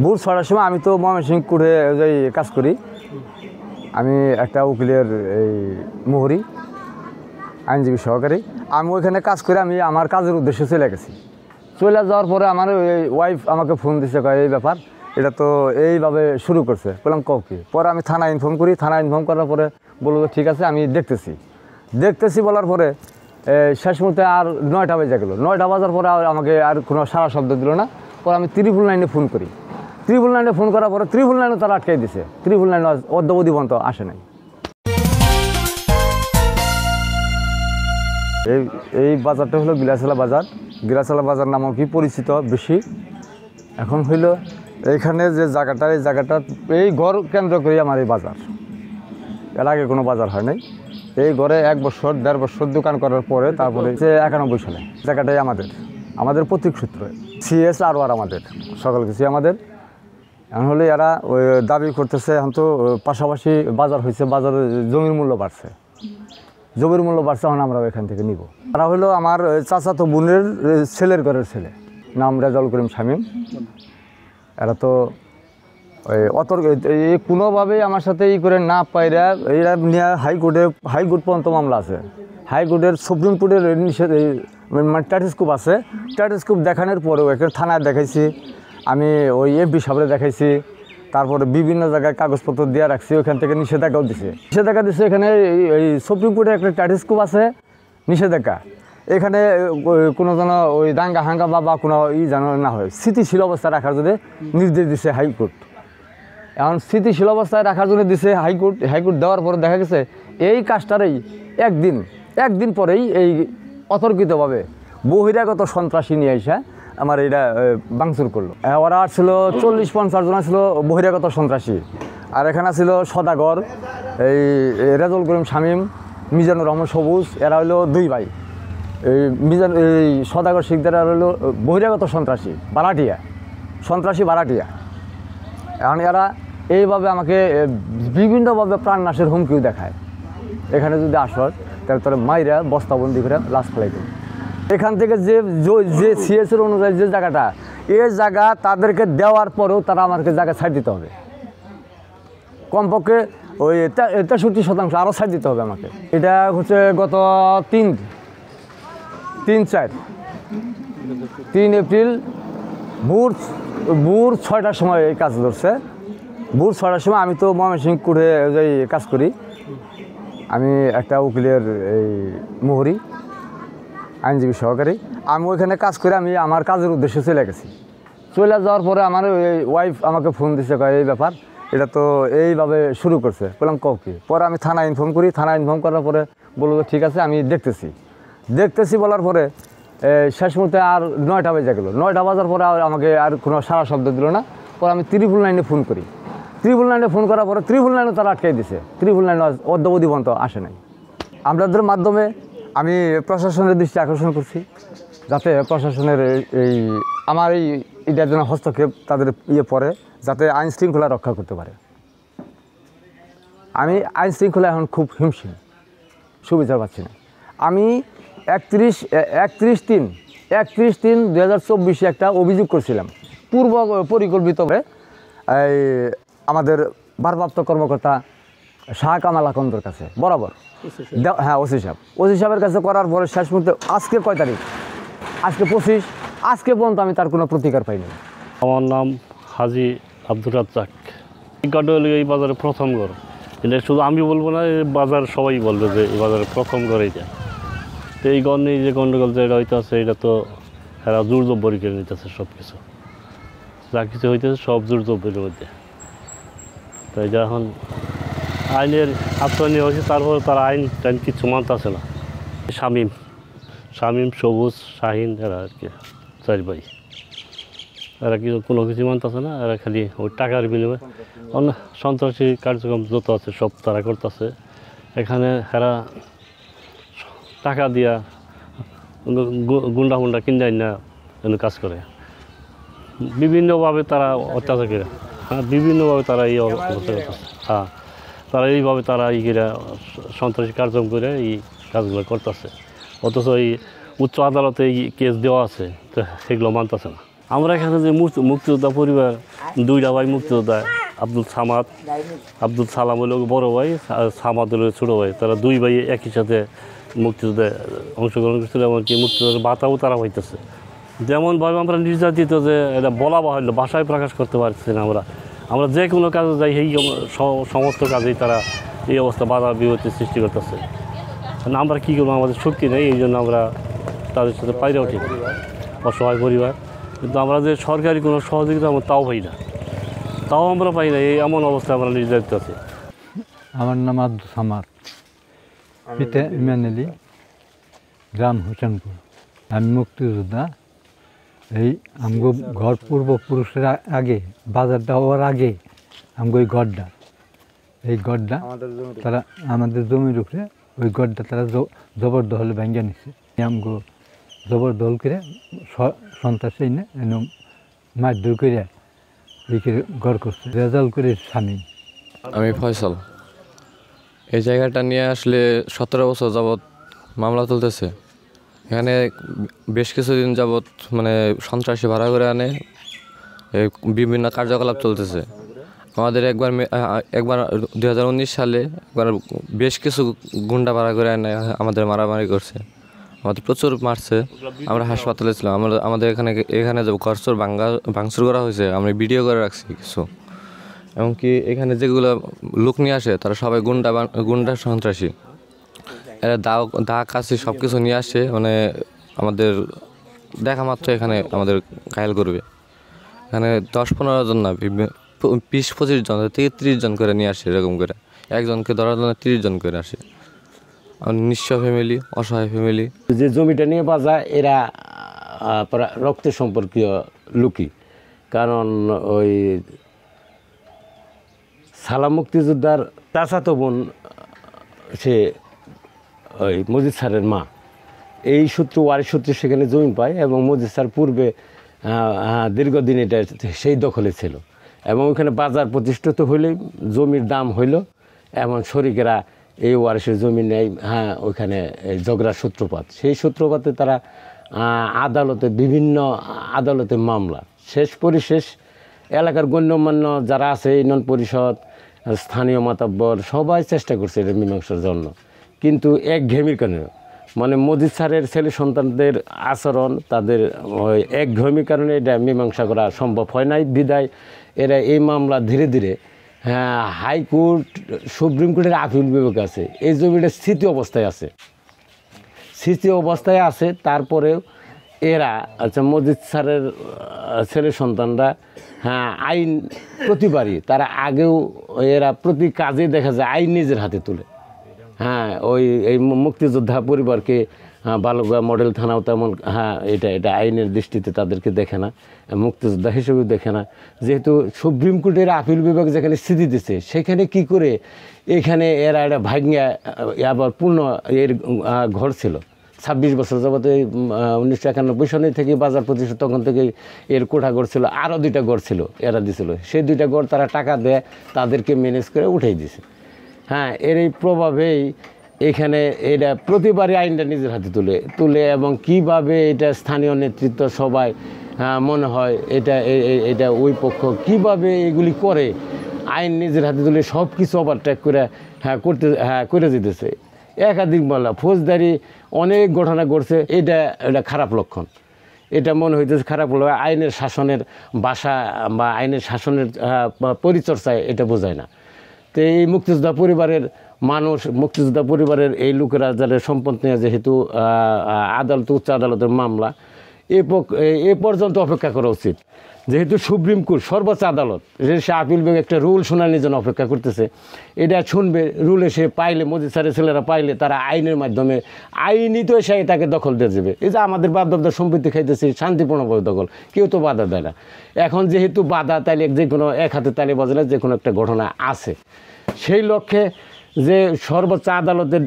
ভোর ৬টার সময় আমি তো ময়মনসিংহ কোর্টে যাই কাজ করি। আমি একটা উকিলের এই মোহরি আইনজীবী সহকারী। আমি ওইখানে কাজ করে আমি আমার কাজের উদ্দেশ্যে চলে গেছি। চলে যাওয়ার পরে আমার ওই ওয়াইফ আমাকে ফোন দিচ্ছে, কয় এই ব্যাপার, এটা তো এইভাবে শুরু করছে। বললাম কও কি? পরে আমি থানায় ইনফর্ম করি। থানায় ইনফর্ম করার পরে বললো ঠিক আছে আমি দেখতেছি বলার পরে শেষ মুহূর্তে আর ৯টা বেজে গেলো। ৯টা বাজার পরে আমাকে আর কোনো সারা শব্দ দিল না। পরে আমি 999 ফোন করি। 999 ফোন করার পরে 999 তারা আটকাই দিছে। 999 অদ্যাবধি পর্যন্ত আসে নাই। এই বাজারটা হলো গিলাসলা বাজার। গিলাসলা বাজার নামও কি পরিচিত বেশি। এখন হইল এইখানে যে জায়গাটা, এই জায়গাটা এই ঘর কেন্দ্র করে আমার এই বাজার। এর আগে কোনো বাজার হয় নাই। এই ঘরে ১ বছর ১.৫ বছর দোকান করার পরে তারপরে ৯১ সালে জায়গাটাই আমাদের প্রতীক সূত্র সিএস আর আমাদের সকল কিছু আমাদের। এখন হলে এরা ওই দাবি করতেছে, এখন তো পাশাপাশি বাজার হয়েছে, বাজারে জমির মূল্য বাড়ছে, এখন আমরা এখান থেকে নিব। তারা হলো আমার চাচাতো বোনের ছেলের ঘরের ছেলে, নাম রেজাউল করিম শামীম। এরা তো ওই কোনোভাবেই আমার সাথে করে না পাইরা এরা নিয়ে হাইকোর্ট পর্যন্ত মামলা আছে। হাইকোর্টের সুপ্রিম কোর্টের নিষেধ মানে স্টেথোস্কোপ আছে। স্টেথোস্কোপ দেখানোর পরেও এখানে থানায় দেখাইছি, আমি ওই এমপি সাহেবরে দেখাইছি, তারপরে বিভিন্ন জায়গায় কাগজপত্র দিয়ে রাখছি। ওইখান থেকে নিষেধাজ্ঞাও দিছে। এখানে এই সুপ্রিম কোর্টের একটা স্টেথোস্কোপ আছে, নিষেধাজ্ঞা। এখানে কোনো যেন ওই দাঙ্গা হাঙ্গামা বা কোনো যেন না হয়, স্থিতিশীল অবস্থায় রাখার জন্য নির্দেশ দিছে হাইকোর্ট। এখন স্থিতিশীল অবস্থায় রাখার জন্য দিছে হাইকোর্ট দেওয়ার পরে দেখা গেছে এই কাজটারই একদিন পরেই এই অতর্কিতভাবে বহিরাগত সন্ত্রাসী নিয়ে এসে আমার এটা ভাঙচুর করলো। ওরা ছিল ৪০-৫০ জন ছিল বহিরাগত সন্ত্রাসী। আর এখানে ছিল সদাগর, এই রেজাউল করিম শামীম, মিজানুর রহমান সবুজ। এরা হলো 2 ভাই। এই সদাগর শিকদার হলো বহিরাগত সন্ত্রাসী বারাটিয়া। এখন এরা এইভাবে আমাকে বিভিন্নভাবে প্রাণনাশের হুমকিও দেখায়। এখানে যদি আসর তাহলে তোরা মাইরা বস্তাবন্দি করে লাশ ফেলাই দেবে। এখান থেকে যে সিএসের অনুযায়ী যে জায়গাটা, এই জায়গা তাদেরকে দেওয়ার পরেও তারা আমাকে জায়গা ছাড় দিতে হবে। কমপক্ষে ওই 63% আরও ছাড় দিতে হবে আমাকে। এটা হচ্ছে গত 3 এপ্রিল ভোর ৬টার সময় এই কাজ ধরছে। ভোর ৬টার সময় আমি তো ময়মনসিংহ কোর্টে যাই কাজ করি। আমি একটা উকিলের এই মোহরি আইনজীবী সহকারী। আমি ওইখানে কাজ করে আমি আমার কাজের উদ্দেশ্যে চলে গেছি। চলে যাওয়ার পরে আমার ওই ওয়াইফ আমাকে ফোন দিচ্ছে, কয় এই ব্যাপার, এটা তো এইভাবে শুরু করছে। বললাম কও কি? পরে আমি থানায় ইনফর্ম করি। থানায় ইনফর্ম করার পরে বললো ঠিক আছে আমি দেখতেছি বলার পরে শেষ মুহূর্তে আর ৯টা বেজে গেলো। ৯টা বাজার পরে আমাকে আর কোনো সারা শব্দ দিল না। পরে আমি 999 ফোন করি। 999 ফোন করার পরে 999 তারা আটকাই দিছে। 999 অদ্যাবধি পর্যন্ত আসে নাই। আপনাদের মাধ্যমে আমি প্রশাসনের দৃষ্টি আকর্ষণ করছি, যাতে প্রশাসনের আমার এটার জন্য হস্তক্ষেপ তাদের পড়ে, যাতে আইন শৃঙ্খলা রক্ষা করতে পারে। আমি আইন শৃঙ্খলা এখন খুব হিমশিম, সুবিচার পাচ্ছি না। আমি 31/3/2024 একটা অভিযোগ করছিলাম পূর্ব পরিকল্পিতভাবে আমাদের ভারপ্রাপ্ত কর্মকর্তা শাহ কামাল আকন্দর কাছে বরাবর। হ্যাঁ, ওসি সাহেবের কাছে করার পরে শেষ মুহূর্তে আজকে কয় তারিখ? আজকে 25। আজকে পর্যন্ত আমি তার কোনো প্রতিকার পাইনি। আমার নাম হাজি আব্দুর রাজ্জাক। এই ঘর হলো এই বাজারের প্রথম ঘর। এটা শুধু আমি বলবো না, বাজার সবাই বলবে যে এই বাজারের প্রথম ঘর এইটা। তো এই ঘর নিয়ে যে গণ্ডগোল যেটা হইতেছে, এটা তো এরা জোর জব্বরি করে নিতেছে। সব কিছু যা কিছু হইতেছে সব জোর জব্বরির মধ্যে। তো এটা এখন আইনের আশ্রয় নেওয়া হয়েছে, তারপরে তারা আইন কিছু মানতেছে না। শামীম, সবুজ, শাহিন, এরা আর কি 4 ভাই। এরা কোনো কিছু মানতেছে না। এরা খালি ওই টাকার বিনিময়ে অনেক সন্ত্রাসী কার্যক্রম যত আছে সব তারা করতেছে। এখানে এরা টাকা দিয়া গুন্ডা কিনে না কাজ করে। বিভিন্নভাবে তারা অত্যাচার করে। হ্যাঁ, বিভিন্নভাবে তারা এই অবস্থা করতেছে। হ্যাঁ, তারা এইভাবে তারা সন্ত্রাসী কার্যক্রম করে এই কাজগুলো করতেছে। অথচ এই উচ্চ আদালতে এই কেস দেওয়া আছে, তো সেগুলো মানতেছে না। আমরা এখানে যে মুক্তিযোদ্ধা পরিবার দুইটা ভাই মুক্তিযোদ্ধা, আব্দুল সামাদ, আব্দুল সালাম হলো বড় ভাই, আর সামাদ হলো ছোটো ভাই। তারা দুই ভাই একই সাথে মুক্তিযুদ্ধে অংশগ্রহণ করছিল, এমনকি মুক্তিযুদ্ধের বাতাও তারা হইতেছে। যেমনভাবে আমরা নির্যাতিত, যে এটা বলা বাহুল্য, ভাষায় প্রকাশ করতে পারছি না। আমরা যে কোনো কাজে যাই, এই সমস্ত কাজেই তারা এই অবস্থা বাধা বিপত্তি সৃষ্টি করতেছে। আমরা কী করবো, আমাদের শক্তি নেই, এই জন্য আমরা তাদের সাথে পাইরে উঠি, অসহায় পরিবার। কিন্তু আমরা যে সরকারি কোনো সহযোগিতা আমরা তাও পাই না, তাও আমরা পাই না। এই এমন অবস্থায় আমরা নির্যাতিত আছি। আমার নাম আব্দুল সামাদ, পিতা ইমান আলী, গ্রাম হোসেনপুর। আমি মুক্তিযোদ্ধা। এই আমগো ঘর পূর্বপুরুষের আগে, বাজারটা হওয়ার আগে আমগো এই গড়টা, তারা আমাদের জমির উপরে ওই গড়টা তারা জবরদখলে ভেঙে নিছে। আমগো জবরদখল করে সন্ত্রাসী এনে মারধর করে এই গড় করছে। রেজাল্ট করে স্বামী। আমি ফয়সাল। এই জায়গাটা নিয়ে আসলে 17 বছর যাবৎ মামলা চলতেছে। এখানে বেশ কিছুদিন যাবৎ মানে সন্ত্রাসী ভাড়া করে আনে, বিভিন্ন কার্যকলাপ চলতেছে। আমাদের একবার 2019 সালে একবার বেশ কিছু গুন্ডা ভাড়া করে আনে আমাদের মারামারি করছে, আমাদের প্রচুর মারছে। আমরা হাসপাতালে ছিলাম। আমাদের এখানে যে ঘরচোর ভাঙচুর করা হয়েছে, আমরা ভিডিও করে রাখছি কিছু। এমনকি এখানে যেগুলো লোক নিয়ে আসে তারা সবাই গুন্ডা সন্ত্রাসী। এরা দা কাশি সব কিছু নিয়ে আসে, মানে আমাদের দেখা মাত্র এখানে আমাদের ঘায়েল করবে। এখানে 10-15 জন না, 20-25 জন থেকে 30 জন করে নিয়ে আসে। এরকম করে একজনকে ধরার জন্য 30 জন করে আসে। নিঃস্ব ফ্যামিলি, অসহায় ফ্যামিলি। যে জমিটা নিয়ে বাজার, এরা রক্তের সম্পর্কীয় লোকই। কারণ ওই সালাম মুক্তিযোদ্ধার চাচাতো বোন, সে ওই মজিদ স্যারের মা। এই সূত্র, ওয়ারিশ সূত্রে সেখানে জমি পায়, এবং মজিদ স্যার পূর্বে দীর্ঘদিন এটা সেই দখলে ছিল। এবং ওইখানে বাজার প্রতিষ্ঠিত হইলেই জমির দাম হইল, এমন শরিকেরা এই ওয়ারিশের জমি নেয়। ওইখানে ঝগড়ার সূত্রপাত, সেই সূত্রপাতে তারা আদালতে, বিভিন্ন আদালতে মামলা, শেষ পরিশেষ এলাকার গণ্যমান্য যারা আছে, ইউনিয়ন পরিষদ, স্থানীয় মাতব্বর, সবাই চেষ্টা করছে এটা মীমাংসার জন্য। কিন্তু একঘেয়েমির কারণে, মানে মজিদ স্যারের ছেলে সন্তানদের আচরণ, তাদের একঘেয়েমির কারণে এটা মীমাংসা করা সম্ভব হয় নাই। বিদায় এরা এই মামলা ধীরে ধীরে হাইকোর্ট, সুপ্রিম কোর্টের আপিল বিভাগ আছে, এই জমিটা স্থিতি অবস্থায় আছে। তারপরেও এরা, আচ্ছা, মজিদ স্যারের ছেলে সন্তানরা আইন প্রতিবারই, তারা আগেও এরা প্রতি কাজে দেখা যায় আইন নিজের হাতে তুলে। এই মুক্তিযোদ্ধা পরিবারকে বালুরঘাট মডেল থানাও তেমন এটা আইনের দৃষ্টিতে তাদেরকে দেখে না, মুক্তিযোদ্ধা হিসেবেও দেখে না। যেহেতু সুপ্রিম কোর্টের আপিল বিভাগ যেখানে স্থিতি দিচ্ছে, সেখানে কি করে এখানে এরা এটা ভাঙিয়া আবার পূর্ণ এর ঘর ছিল 26 বছর যাবত। 1991 সনে থেকে বাজার প্রতিষ্ঠা, তখন থেকে এর কোঠা ঘর ছিল, আরও 2টা ঘর ছিল এরা দিছিল। সেই 2টা ঘর তারা টাকা দেয়, তাদেরকে ম্যানেজ করে উঠাই দিছে। এর এই প্রভাবেই এখানে এটা প্রতিবারই আইনটা নিজের হাতে তুলে এবং কিভাবে এটা স্থানীয় নেতৃত্ব সবাই মনে হয় এটা ওই পক্ষ কিভাবে এগুলি করে, আইন নিজের হাতে তুলে সব কিছু ওভারটেক করে করে যেতেছে। একাধিক মামলা, ফৌজদারি অনেক ঘটনা ঘটছে। এটা খারাপ লক্ষণ। এটা মনে হইতেছে খারাপ হলো, আইনের শাসনের ভাষা বা আইনের শাসনের পরিচর্চায় এটা বোঝায় না। তো এই মুক্তিযোদ্ধা পরিবারের মানুষ, মুক্তিযোদ্ধা পরিবারের এই লোকেরা যারা সম্পদ নিয়ে যেহেতু উচ্চ আদালতের মামলা, এ পর্যন্ত অপেক্ষা করা উচিত। যেহেতু সুপ্রিম কোর্ট সর্বোচ্চ আদালত, সে আপিল বিভাগ একটা রুল শোনানোর জন্য অপেক্ষা করতেছে। এটা শুনবে, রুলে সে পাইলে, মজিদ স্যারের ছেলেরা পাইলে, তারা আইনের মাধ্যমে আইনই তো এসে তাকে দখল দিয়ে যাবে। এই যে আমাদের বাপদাদার সম্পত্তি খাইতেছে শান্তিপূর্ণভাবে দখল, কেউ তো বাধা দেয় না। এখন যেহেতু বাধা, তাইলে যে কোনো এক হাতে তালি বাজালে যে কোনো একটা ঘটনা আছে, সেই লক্ষ্যে যে সর্বোচ্চ আদালতের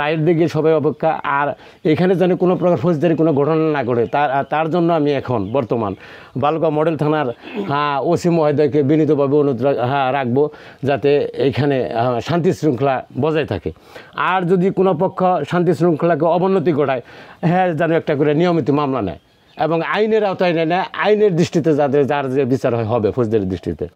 রায়ের দিকে সবাই অপেক্ষা। আর এখানে যেন কোনো প্রকার ফৌজদারি কোনো ঘটনা না ঘটে, তার জন্য আমি এখন বর্তমান বালুরঘাট মডেল থানার ওসি মহোদয়কে বিনীতভাবে অনুরোধ রাখবো, যাতে এইখানে শান্তি শৃঙ্খলা বজায় থাকে। আর যদি কোনো পক্ষ শান্তি শৃঙ্খলাকে অবনতি ঘটায়, যেন একটা করে নিয়মিত মামলা নেয়। এবং আইনের আওতায় নেয় না, আইনের দৃষ্টিতে যার যে বিচার হয় হবে ফৌজদারি দৃষ্টিতে।